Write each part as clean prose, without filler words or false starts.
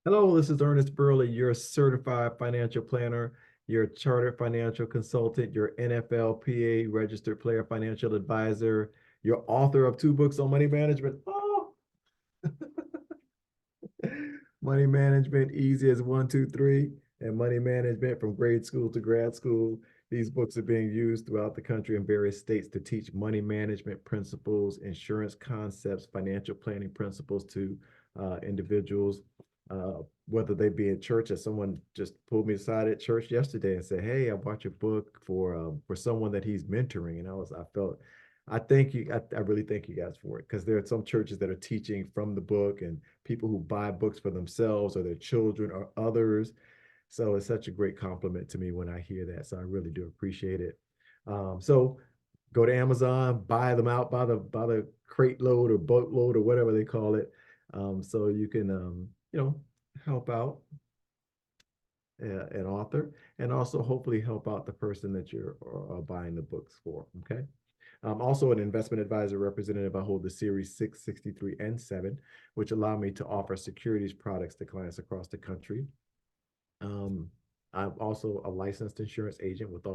Hello, this is Ernest Burley, your certified financial planner, your chartered financial consultant, your NFLPA registered player financial advisor, your author of two books on money management. Oh, money management, easy as one, two, three, and money management from grade school to grad school. These books are being used throughout the country in various states to teach money management principles, insurance concepts, financial planning principles to individuals, whether they be in church. As someone just pulled me aside at church yesterday and said, "Hey, I bought your book for someone that he's mentoring," and I felt I thank you. I really thank you guys for it because there are some churches that are teaching from the book and people who buy books for themselves or their children or others. So it's such a great compliment to me when I hear that. So I really do appreciate it. So go to Amazon, buy them out by the crate load or boat load or whatever they call it. So you can help out an author and also hopefully help out the person that you're buying the books for. Okay. I'm also an investment advisor representative. I hold the Series 6, 63, and 7, which allow me to offer securities products to clients across the country. Um, I'm also a licensed insurance agent with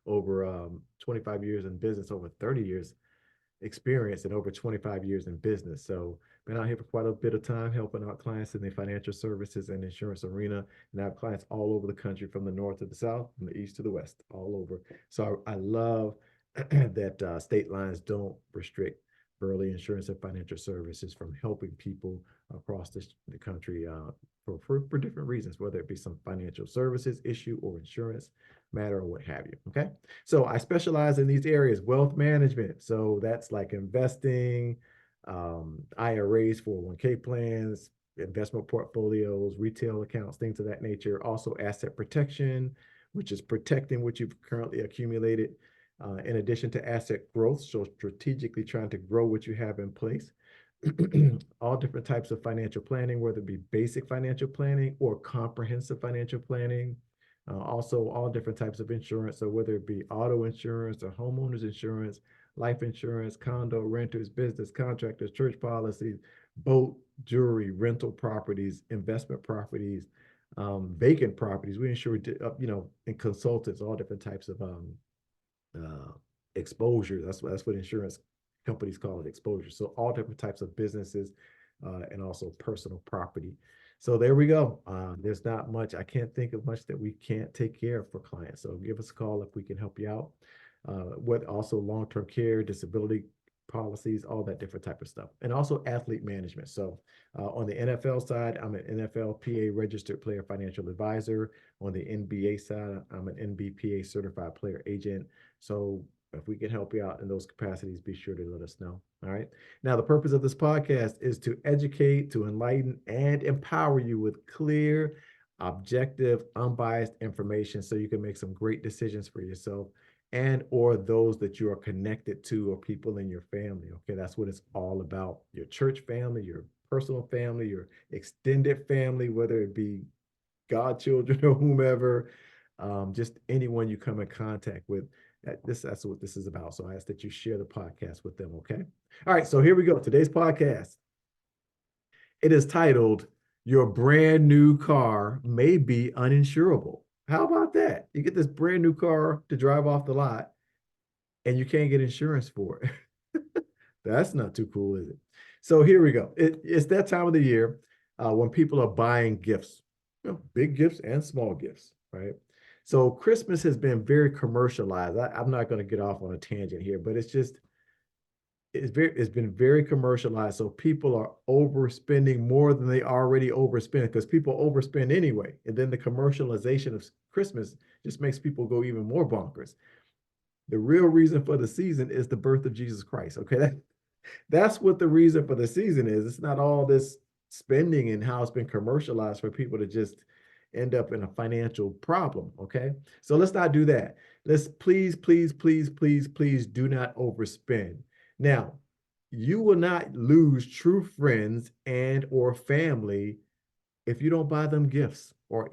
over 25 years in business, over 30 years experience, and over 25 years in business. So been out here for quite a bit of time helping out clients in the financial services and insurance arena. And I have clients all over the country from the north to the south, from the east to the west, all over. So I love that state lines don't restrict Burley Insurance and Financial Services from helping people across the country for different reasons, whether it be some financial services issue or insurance matter or what have you. Okay. So I specialize in these areas, wealth management. So that's like investing, IRAs, 401k plans, investment portfolios, retail accounts, things of that nature. Also asset protection, which is protecting what you've currently accumulated. In addition to asset growth, so strategically trying to grow what you have in place. All different types of financial planning, whether it be basic financial planning or comprehensive financial planning. Also, all different types of insurance. So whether it be auto insurance or homeowners insurance, life insurance, condo renters, business contractors, church policies, boat, jewelry, rental properties, investment properties, vacant properties. We insure, and consultants, all different types of uh, exposure. That's what insurance companies call it, exposure. So all different types of businesses and also personal property. So there we go. There's not much. I can't think of much that we can't take care of for clients. So give us a call if we can help you out. With also long-term care, disability policies, all that different type of stuff, and also athlete management. So on the NFL side, I'm an NFLPA registered player financial advisor. On the NBA side, I'm an NBPA certified player agent. So if we can help you out in those capacities, be sure to let us know. All right. Now, the purpose of this podcast is to educate, to enlighten, and empower you with clear, objective, unbiased information so you can make some great decisions for yourself and or those that you are connected to or people in your family. Okay, that's what it's all about. Your church family, your personal family, your extended family, whether it be godchildren or whomever, just anyone you come in contact with. That's what this is about. So I ask that you share the podcast with them. Okay. All right. So here we go. Today's podcast. It is titled "Your Brand New Car May Be Uninsurable." How about that? You get this brand new car to drive off the lot, and you can't get insurance for it. That's not too cool, is it? So here we go. It's that time of the year when people are buying gifts, big gifts and small gifts, right? So Christmas has been very commercialized. I'm not going to get off on a tangent here, but it's been very commercialized. So people are overspending more than they already overspend because people overspend anyway. And then the commercialization of Christmas just makes people go even more bonkers. The real reason for the season is the birth of Jesus Christ. Okay, that's what the reason for the season is. It's not all this spending and how it's been commercialized for people to just end up in a financial problem. Okay, so let's not do that. Let's please, please, please, please, please do not overspend. Now, you will not lose true friends and or family if you don't buy them gifts or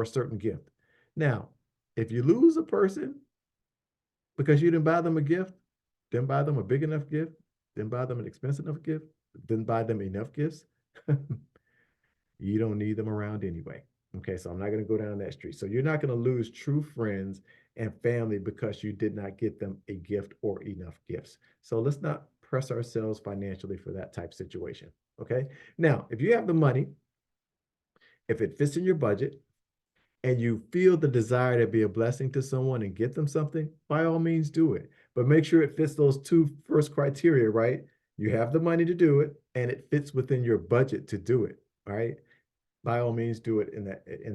a certain gift. Now, if you lose a person because you didn't buy them a gift, didn't buy them a big enough gift, didn't buy them an expensive enough gift, didn't buy them enough gifts, you don't need them around anyway. Okay, so I'm not going to go down that street. So you're not going to lose true friends and family because you did not get them a gift or enough gifts. So let's not press ourselves financially for that type of situation. Okay, now if you have the money, if it fits in your budget, and you feel the desire to be a blessing to someone and get them something, by all means do it. But make sure it fits those two first criteria, right? You have the money to do it and it fits within your budget to do it, right? By all means do it in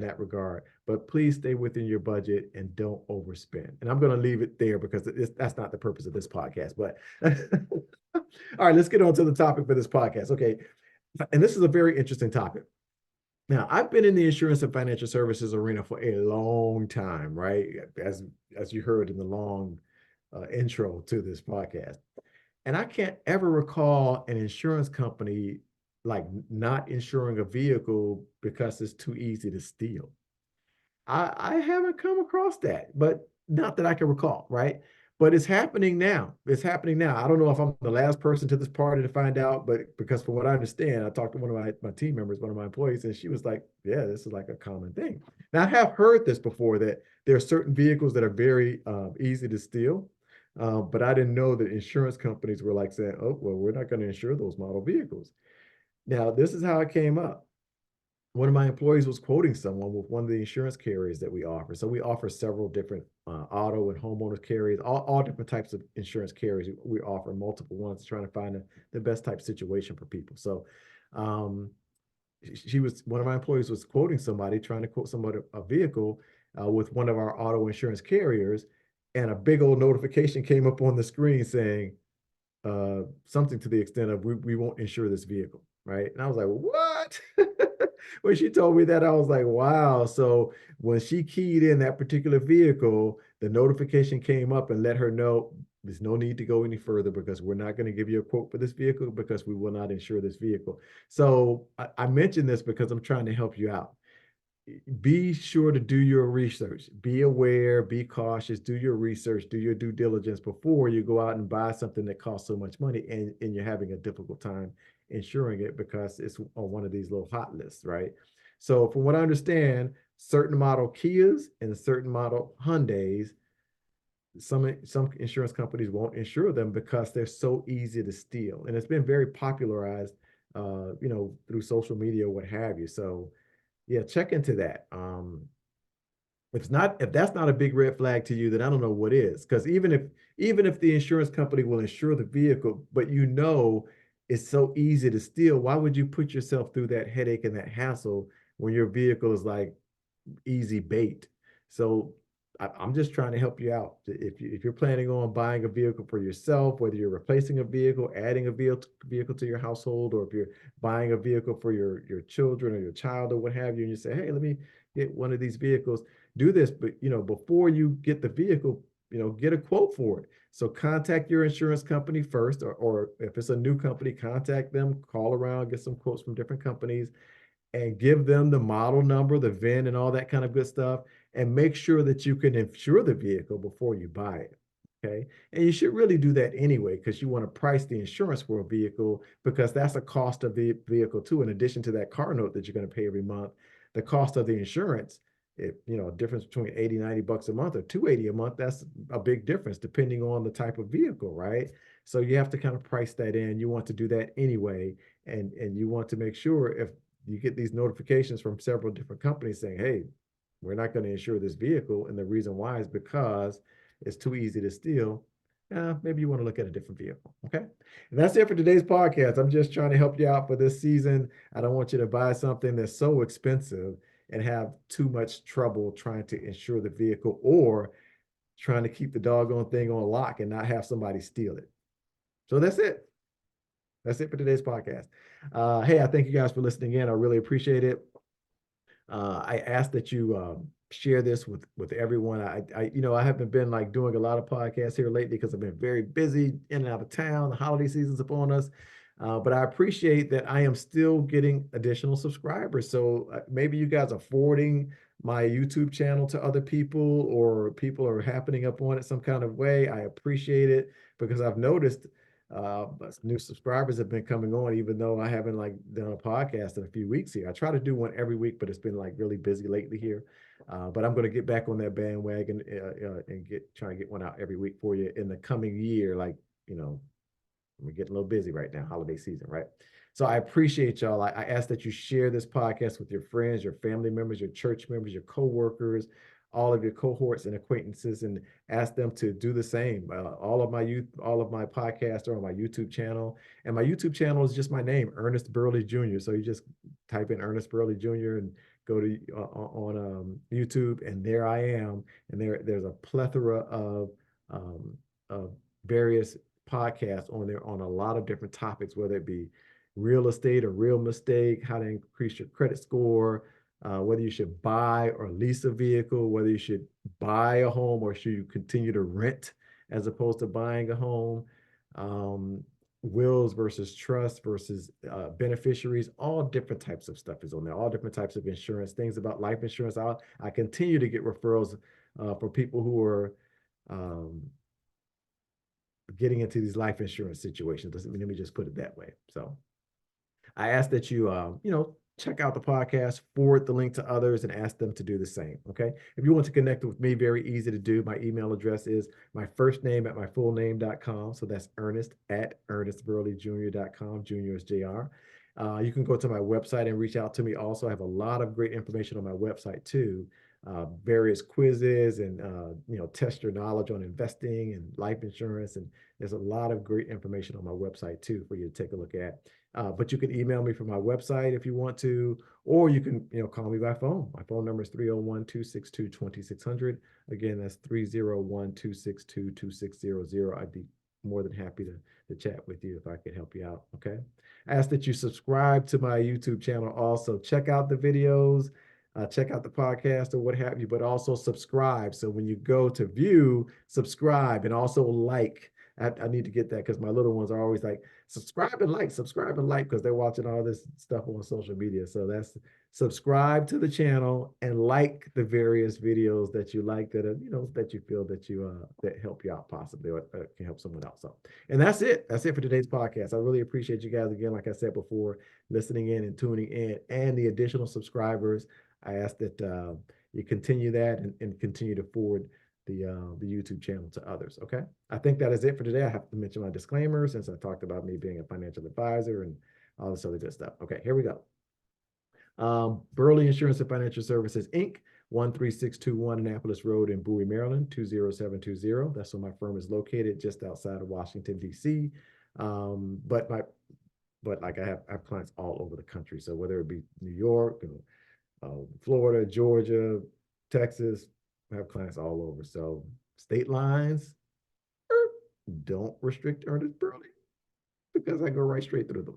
that regard. But please stay within your budget and don't overspend. And I'm going to leave it there because that's not the purpose of this podcast. But all right, let's get on to the topic for this podcast. Okay. And this is a very interesting topic. Now, I've been in the insurance and financial services arena for a long time, right? As you heard in the long intro to this podcast. And I can't ever recall an insurance company like not insuring a vehicle because it's too easy to steal. I haven't come across that, but not that I can recall, right? But it's happening now. It's happening now. I don't know if I'm the last person to this party to find out, but because from what I understand, I talked to one of my team members, one of my employees, and she was like, yeah, this is like a common thing. Now, I have heard this before that there are certain vehicles that are very easy to steal, but I didn't know that insurance companies were like saying, oh, well, we're not going to insure those model vehicles. Now, this is how it came up. One of my employees was quoting someone with one of the insurance carriers that we offer. So we offer several different auto and homeowners carriers, all different types of insurance carriers. We offer multiple ones, trying to find the best type situation for people. So um, one of my employees was quoting somebody, trying to quote somebody a vehicle with one of our auto insurance carriers, and a big old notification came up on the screen saying something to the extent of we won't insure this vehicle, right? And I was like, what? When she told me that, I was like, wow. So when she keyed in that particular vehicle, the notification came up and let her know there's no need to go any further because we're not going to give you a quote for this vehicle because we will not insure this vehicle. So I mentioned this because I'm trying to help you out. Be sure to do your research. Be aware, be cautious, do your research, do your due diligence before you go out and buy something that costs so much money and you're having a difficult time insuring it because it's on one of these little hot lists, right? So from what I understand, certain model Kias and certain model Hyundais, some insurance companies won't insure them because they're so easy to steal. And it's been very popularized, through social media, what have you. So yeah, check into that. If that's not a big red flag to you, then I don't know what is. Because even if the insurance company will insure the vehicle, but it's so easy to steal, why would you put yourself through that headache and that hassle when your vehicle is like easy bait? So I'm just trying to help you out. If you're planning on buying a vehicle for yourself, whether you're replacing a vehicle, adding a vehicle to your household, or if you're buying a vehicle for your children or your child or what have you, and you say, hey, let me get one of these vehicles, do this. But before you get the vehicle, get a quote for it. So contact your insurance company first, or if it's a new company, contact them, call around, get some quotes from different companies, and give them the model number, the VIN, and all that kind of good stuff, and make sure that you can insure the vehicle before you buy it. Okay. And you should really do that anyway, because you want to price the insurance for a vehicle because that's a cost of the vehicle too. In addition to that car note that you're going to pay every month, the cost of the insurance, a difference between 80, 90 bucks a month or 280 a month, that's a big difference depending on the type of vehicle, right? So you have to kind of price that in. You want to do that anyway. And you want to make sure if you get these notifications from several different companies saying, hey, we're not going to insure this vehicle. And the reason why is because it's too easy to steal. Maybe you want to look at a different vehicle. Okay. And that's it for today's podcast. I'm just trying to help you out for this season. I don't want you to buy something that's so expensive and have too much trouble trying to insure the vehicle or trying to keep the doggone thing on lock and not have somebody steal it. So that's it. That's it for today's podcast. Hey, I thank you guys for listening in. I really appreciate it. I ask that you share this with everyone. I haven't been like doing a lot of podcasts here lately because I've been very busy in and out of town. The holiday season's upon us. But I appreciate that I am still getting additional subscribers. So maybe you guys are forwarding my YouTube channel to other people, or people are happening up on it some kind of way. I appreciate it because I've noticed But new subscribers have been coming on, even though I haven't like done a podcast in a few weeks here. I try to do one every week, but it's been like really busy lately here. But I'm going to get back on that bandwagon and try to get one out every week for you in the coming year. Like, you know, we're getting a little busy right now, holiday season, right? So I appreciate y'all. I ask that you share this podcast with your friends, your family members, your church members, your coworkers, all of your cohorts and acquaintances, and ask them to do the same. All of my podcasts are on my YouTube channel, and my YouTube channel is just my name, Ernest Burley Jr. So you just type in Ernest Burley Jr. and go to on YouTube, and there I am. And there's a plethora of various podcasts on there on a lot of different topics, whether it be real estate or real mistake, how to increase your credit score, whether you should buy or lease a vehicle, whether you should buy a home or should you continue to rent as opposed to buying a home, wills versus trust versus beneficiaries, all different types of stuff is on there, all different types of insurance, things about life insurance. I continue to get referrals for people who are getting into these life insurance situations. Let me just put it that way. So I ask that you, check out the podcast, forward the link to others, and ask them to do the same. Okay. If you want to connect with me, very easy to do. My email address is my first name at my full name.com. So that's Ernest at ernestburleyjr.com. Junior is JR. You can go to my website and reach out to me. Also, I have a lot of great information on my website too. Various quizzes and test your knowledge on investing and life insurance, and there's a lot of great information on my website too for you to take a look at. But you can email me from my website if you want to, or you can call me by phone. My phone number is 301-262-2600. Again, that's 301-262-2600. I'd be more than happy to chat with you if I could help you out. Okay. I ask that you subscribe to my YouTube channel. Also, check out the videos. Check out the podcast or what have you, but also subscribe. So when you go to view, subscribe, and also like. I need to get that because my little ones are always like, subscribe and like, because they're watching all this stuff on social media. So that's subscribe to the channel and like the various videos that you like that are, that you feel that that help you out possibly or can help someone else. So, and that's it. That's it for today's podcast. I really appreciate you guys again, like I said before, listening in and tuning in, and the additional subscribers. I ask that you continue that and continue to forward the YouTube channel to others. Okay. I think that is it for today. I have to mention my disclaimer since I talked about me being a financial advisor and all this other good stuff. Okay, here we go. Burley Insurance and Financial Services, Inc., 13621 Annapolis Road in Bowie, Maryland, 20720. That's where my firm is located, just outside of Washington, D.C. But like I have clients all over the country. So whether it be New York, Florida, Georgia, Texas, I have clients all over. So state lines don't restrict Ernest Burley because I go right straight through them.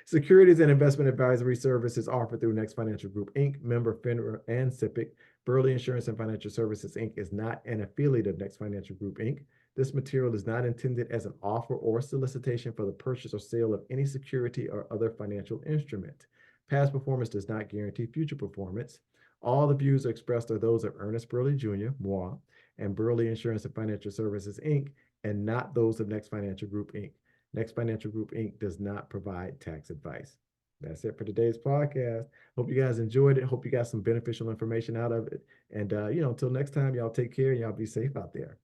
Securities and investment advisory services offered through Next Financial Group, Inc., member FINRA and SIPC. Burley Insurance and Financial Services, Inc. is not an affiliate of Next Financial Group, Inc. This material is not intended as an offer or solicitation for the purchase or sale of any security or other financial instrument. Past performance does not guarantee future performance. All the views expressed are those of Ernest Burley Jr., moi, and Burley Insurance and Financial Services, Inc., and not those of Next Financial Group, Inc. Next Financial Group, Inc. does not provide tax advice. That's it for today's podcast. Hope you guys enjoyed it. Hope you got some beneficial information out of it. And, until next time, y'all take care and y'all be safe out there.